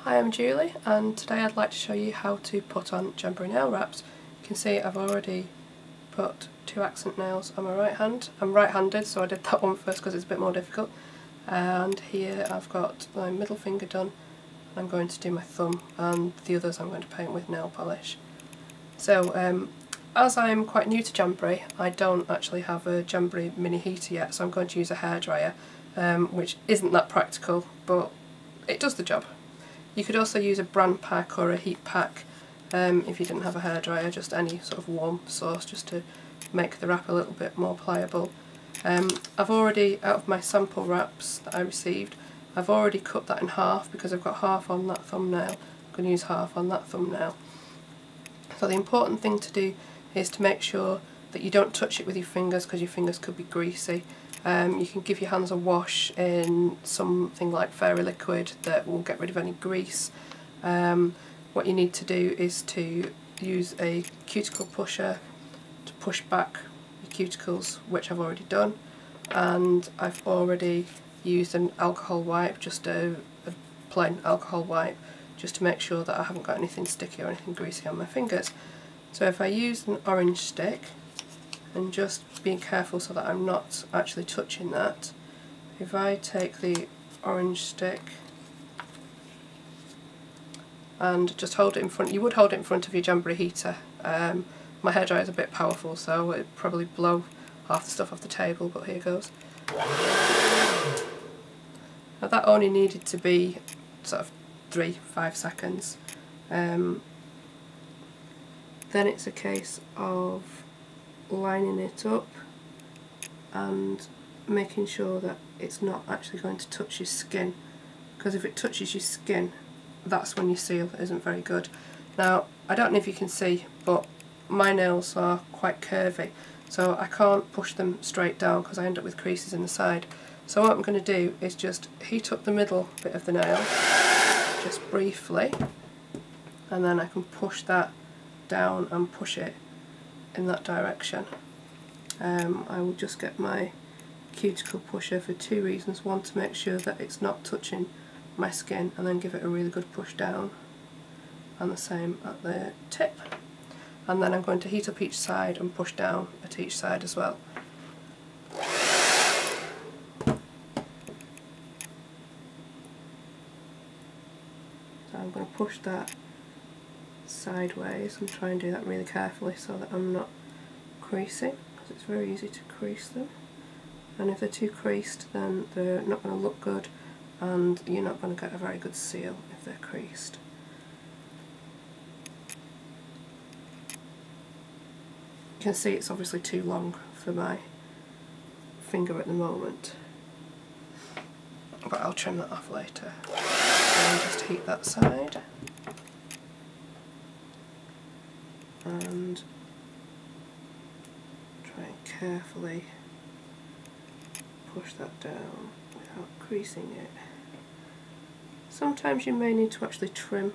Hi, I'm Julie, and today I'd like to show you how to put on Jamberry nail wraps. You can see I've already put 2 accent nails on my right hand. I'm right-handed, so I did that one first because it's a bit more difficult. And here I've got my middle finger done. I'm going to do my thumb, and the others I'm going to paint with nail polish. So as I'm quite new to Jamberry, I don't actually have a Jamberry mini heater yet, so I'm going to use a hairdryer, which isn't that practical, but it does the job. You could also use a bran pack or a heat pack if you didn't have a hairdryer, just any sort of warm source just to make the wrap a little bit more pliable. I've already, out of my sample wraps that I received, I've already cut that in half because I've got half on that thumbnail. I'm going to use half on that thumbnail. So the important thing to do is to make sure that you don't touch it with your fingers because your fingers could be greasy. You can give your hands a wash in something like fairy liquid that will get rid of any grease. What you need to do is to use a cuticle pusher to push back your cuticles, which I've already done, and I've already used an alcohol wipe, just a plain alcohol wipe, just to make sure that I haven't got anything sticky or anything greasy on my fingers. So if I use an orange stick, and just being careful so that I'm not actually touching that, if I take the orange stick and just hold it in front, you would hold it in front of your Jamberry heater. My hairdryer is a bit powerful, so it'd probably blow half the stuff off the table, but here goes. Now that only needed to be sort of 3-5 seconds. Then it's a case of lining it up and making sure that it's not actually going to touch your skin, because if it touches your skin, that's when your seal isn't very good. Now I don't know if you can see, but my nails are quite curvy, so I can't push them straight down because I end up with creases in the side. So what I'm going to do is just heat up the middle bit of the nail just briefly, and then I can push that down and push it in that direction. I will just get my cuticle pusher for 2 reasons. One, to make sure that it's not touching my skin, and then give it a really good push down, and the same at the tip. And then I'm going to heat up each side and push down at each side as well. So I'm going to push that sideways and try and do that really carefully so that I'm not creasing, because it's very easy to crease them, and if they're too creased then they're not going to look good and you're not going to get a very good seal if they're creased. You can see it's obviously too long for my finger at the moment, but I'll trim that off later. And just heat that side and try and carefully push that down without creasing it. Sometimes you may need to actually trim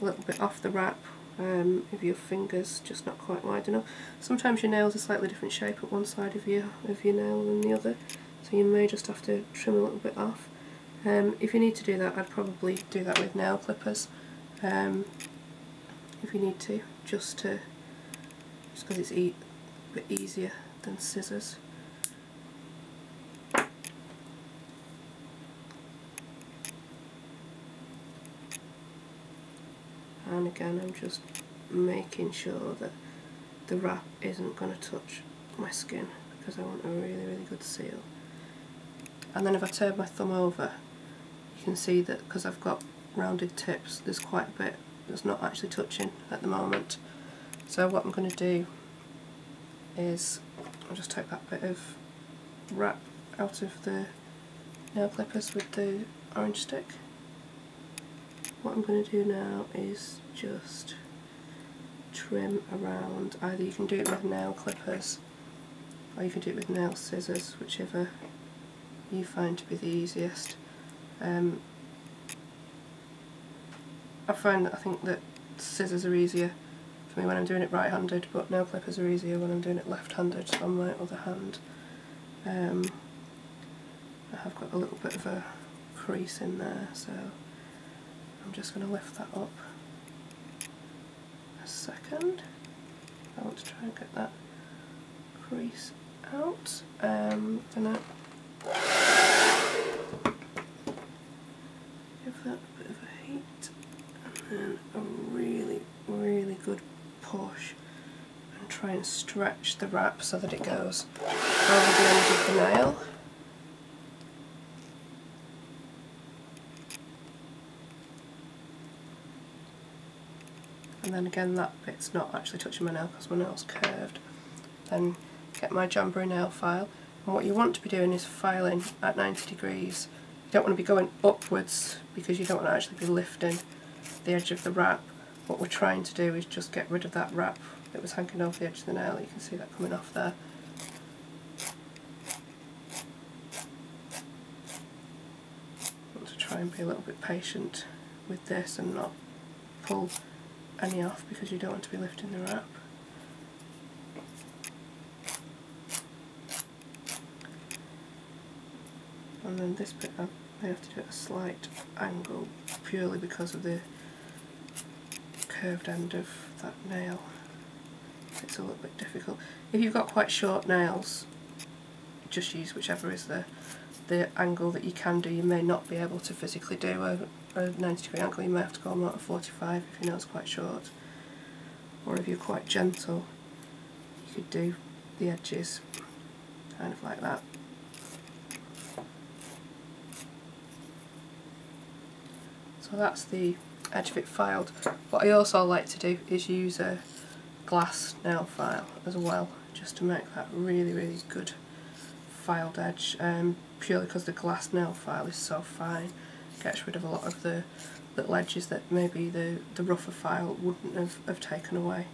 a little bit off the wrap if your finger's just not quite wide enough. Sometimes your nails are slightly different shape at one side of your nail than the other, so you may just have to trim a little bit off. If you need to do that, I'd probably do that with nail clippers. If you need to, just because it's a bit easier than scissors. And again, I'm just making sure that the wrap isn't going to touch my skin, because I want a really, really good seal. And then if I turn my thumb over, you can see that because I've got rounded tips, there's quite a bit that's not actually touching at the moment. So what I'm going to do is I'll just take that bit of wrap out of the nail clippers with the orange stick. What I'm going to do now is just trim around. Either you can do it with nail clippers or you can do it with nail scissors, whichever you find to be the easiest. I think that scissors are easier for me when I'm doing it right-handed, but nail clippers are easier when I'm doing it left-handed on my other hand. I have got a little bit of a crease in there, so I'm just going to lift that up a second. I want to try and get that crease out. I'm going to give that a bit of a heat and then a really, really good push and try and stretch the wrap so that it goes over the end of the nail. And then again, that bit's not actually touching my nail because my nail's curved. Then get my Jamberry nail file, and what you want to be doing is filing at 90 degrees. You don't want to be going upwards because you don't want to actually be lifting the edge of the wrap. What we're trying to do is just get rid of that wrap that was hanging over the edge of the nail. You can see that coming off there. I want to try and be a little bit patient with this and not pull any off because you don't want to be lifting the wrap. And then this bit I may have to do at a slight angle purely because of the curved end of that nail. It's a little bit difficult. If you've got quite short nails, just use whichever is the angle that you can do. You may not be able to physically do a 90 degree angle, you may have to go more to 45 if your nail's quite short. Or if you're quite gentle, you could do the edges kind of like that. So that's the edge of it filed. What I also like to do is use a glass nail file as well, just to make that really, really good filed edge, purely because the glass nail file is so fine. It gets rid of a lot of the little edges that maybe the rougher file wouldn't have taken away.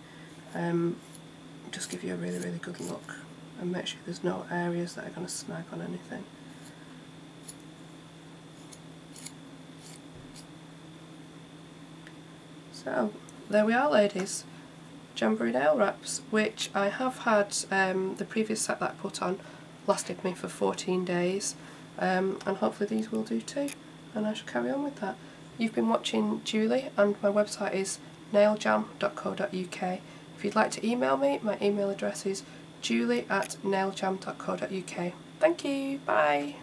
Just give you a really, really good look and make sure there's no areas that are going to snag on anything. So there we are, ladies, Jamberry nail wraps, which I have had. The previous set that I put on lasted me for 14 days, and hopefully these will do too, and I shall carry on with that. You've been watching Julie, and my website is NailJam.co.uk. If you'd like to email me, my email address is julie@NailJam.co.uk. Thank you, bye!